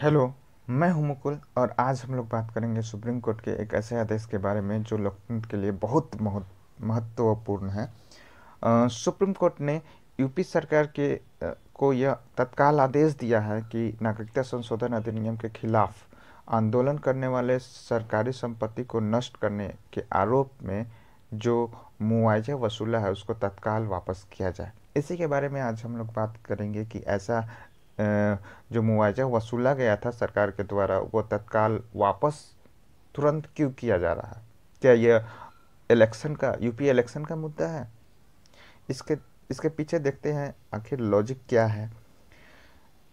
Hello, मैं हूं मुकुल और आज हम लोग बात करेंगे सुप्रीम कोर्ट के एक ऐसे आदेश के बारे में जो लोकतंत्र के लिए बहुत महत्वपूर्ण है। सुप्रीम कोर्ट ने यूपी सरकार को यह तत्काल आदेश दिया है कि नागरिकता संशोधन अधिनियम के खिलाफ आंदोलन करने वाले सरकारी संपत्ति को नष्ट करने के आरोप में जो मुआवजा वसूला है उसको तत्काल वापस किया जाए। इसी के बारे में आज हम लोग बात करेंगे कि ऐसा जो मुआवजा वसूला गया था सरकार के द्वारा वो तत्काल वापस तुरंत क्यों किया जा रहा है। क्या यह यूपी इलेक्शन का मुद्दा है? इसके इसके पीछे देखते हैं आखिर लॉजिक क्या है।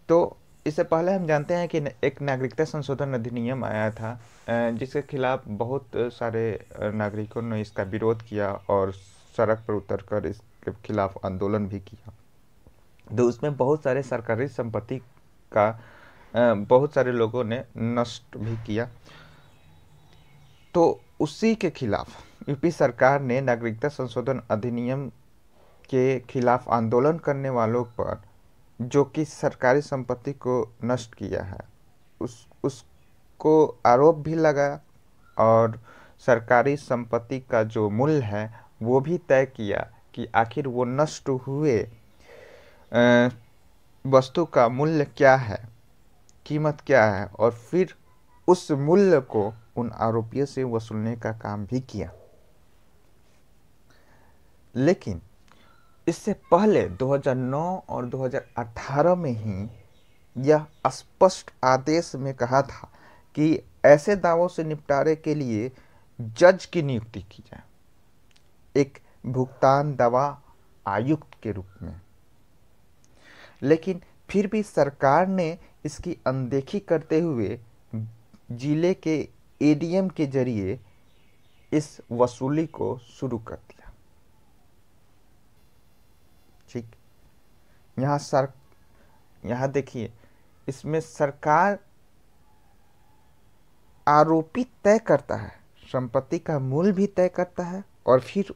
तो इससे पहले हम जानते हैं कि एक नागरिकता संशोधन अधिनियम आया था, जिसके खिलाफ बहुत सारे नागरिकों ने इसका विरोध किया और सड़क पर उतरकर इसके खिलाफ आंदोलन भी किया। तो उसमें बहुत सारे सरकारी संपत्ति का बहुत सारे लोगों ने नष्ट भी किया। तो उसी के खिलाफ यूपी सरकार ने नागरिकता संशोधन अधिनियम के खिलाफ आंदोलन करने वालों पर जो कि सरकारी संपत्ति को नष्ट किया है उसको आरोप भी लगाया और सरकारी संपत्ति का जो मूल्य है वो भी तय किया कि आखिर वो नष्ट हुए वस्तु का मूल्य क्या है, कीमत क्या है, और फिर उस मूल्य को उन आरोपियों से वसूलने का काम भी किया। लेकिन इससे पहले 2009 और 2018 में ही यह स्पष्ट आदेश में कहा था कि ऐसे दावों से निपटारे के लिए जज की नियुक्ति की जाए, एक भुगतान दवा आयुक्त के रूप में। लेकिन फिर भी सरकार ने इसकी अनदेखी करते हुए जिले के एडीएम के जरिए इस वसूली को शुरू कर दिया। ठीक, यहाँ देखिए, इसमें सरकार आरोपी तय करता है, संपत्ति का मूल्य भी तय करता है और फिर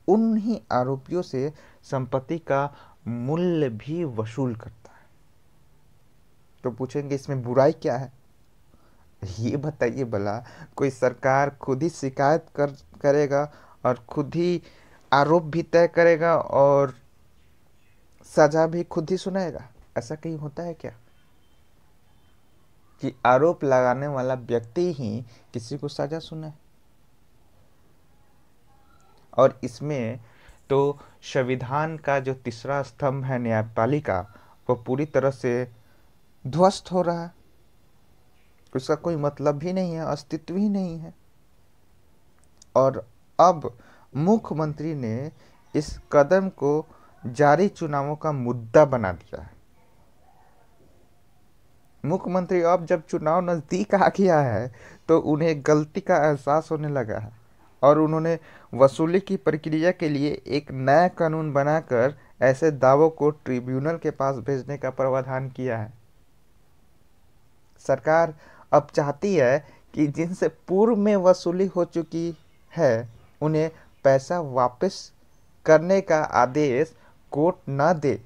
उन ही आरोपियों से संपत्ति का मूल्य भी वसूल करता है। तो पूछेंगे इसमें बुराई क्या है? ये बताइए भला, कोई सरकार खुद ही शिकायत करेगा और खुद ही आरोप भी तय करेगा और सजा भी खुद ही सुनाएगा? ऐसा कहीं होता है क्या कि आरोप लगाने वाला व्यक्ति ही किसी को सजा सुनाए? और इसमें तो संविधान का जो तीसरा स्तंभ है न्यायपालिका, वो पूरी तरह से ध्वस्त हो रहा है। उसका कोई मतलब भी नहीं है, अस्तित्व ही नहीं है। और अब मुख्यमंत्री ने इस कदम को जारी चुनावों का मुद्दा बना दिया है। मुख्यमंत्री अब जब चुनाव नजदीक आ गया है तो उन्हें गलती का एहसास होने लगा है और उन्होंने वसूली की प्रक्रिया के लिए एक नया कानून बनाकर ऐसे दावों को ट्रिब्यूनल के पास भेजने का प्रावधान किया है। सरकार अब चाहती है कि जिनसे पूर्व में वसूली हो चुकी है उन्हें पैसा वापस करने का आदेश कोर्ट न दे।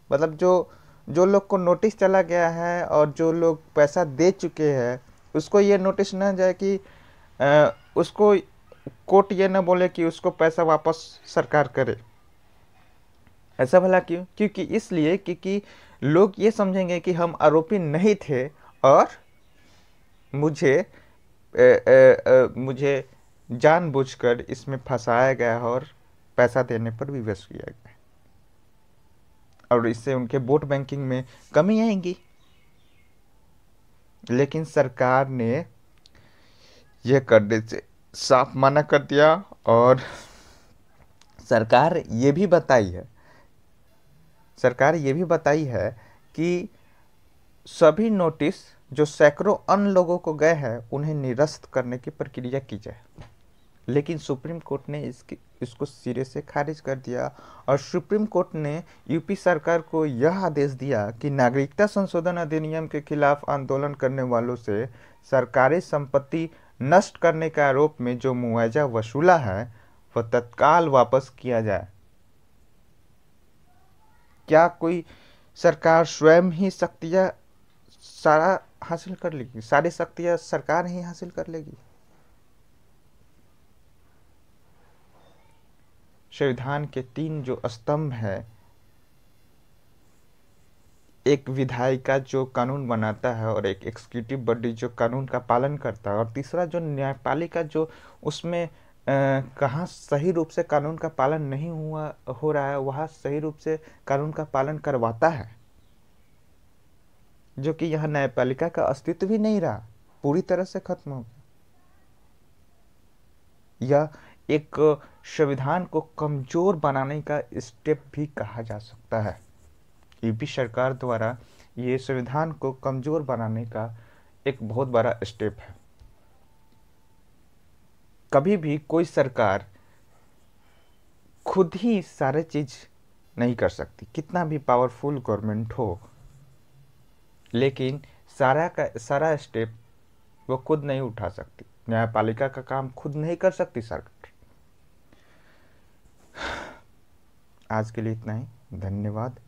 मतलब जो जो लोग को नोटिस चला गया है और जो लोग पैसा दे चुके हैं उसको ये नोटिस ना जाए कि उसको कोर्ट ये ना बोले कि उसको पैसा वापस सरकार करे। ऐसा भला क्यों? क्योंकि इसलिए क्योंकि लोग ये समझेंगे कि हम आरोपी नहीं थे और मुझे जानबूझकर इसमें फंसाया गया और पैसा देने पर विवश किया गया और इससे उनके वोट बैंकिंग में कमी आएगी। लेकिन सरकार ने यह करने से साफ मना कर दिया और सरकार ये भी बताई है कि सभी नोटिस जो सैकड़ों अन्य लोगों को गए हैं उन्हें निरस्त करने की प्रक्रिया की जाए। लेकिन सुप्रीम कोर्ट ने इसको सिरे से खारिज कर दिया और सुप्रीम कोर्ट ने यूपी सरकार को यह आदेश दिया कि नागरिकता संशोधन अधिनियम के खिलाफ आंदोलन करने वालों से सरकारी संपत्ति नष्ट करने के आरोप में जो मुआवजा वसूला है वह तत्काल वापस किया जाए। क्या कोई सरकार स्वयं ही सारा हासिल कर लेगी, सारी शक्तियां सरकार ही हासिल कर लेगी। संविधान के 3 जो स्तंभ है, एक विधायिका जो कानून बनाता है और एक एग्जीक्यूटिव बॉडी जो कानून का पालन करता है, और तीसरा जो न्यायपालिका जो उसमें कहाँ सही रूप से कानून का पालन नहीं हो रहा है वहाँ सही रूप से कानून का पालन करवाता है, जो कि यहाँ न्यायपालिका का अस्तित्व भी नहीं रहा, पूरी तरह से खत्म हो गया। यह एक संविधान को कमजोर बनाने का स्टेप भी कहा जा सकता है। यूपी सरकार द्वारा ये संविधान को कमजोर बनाने का एक बहुत बड़ा स्टेप है। कभी भी कोई सरकार खुद ही सारे चीज नहीं कर सकती, कितना भी पावरफुल गवर्नमेंट हो, लेकिन सारा का सारा स्टेप वो खुद नहीं उठा सकती। न्यायपालिका का काम खुद नहीं कर सकती सरकार। आज के लिए इतना ही, धन्यवाद।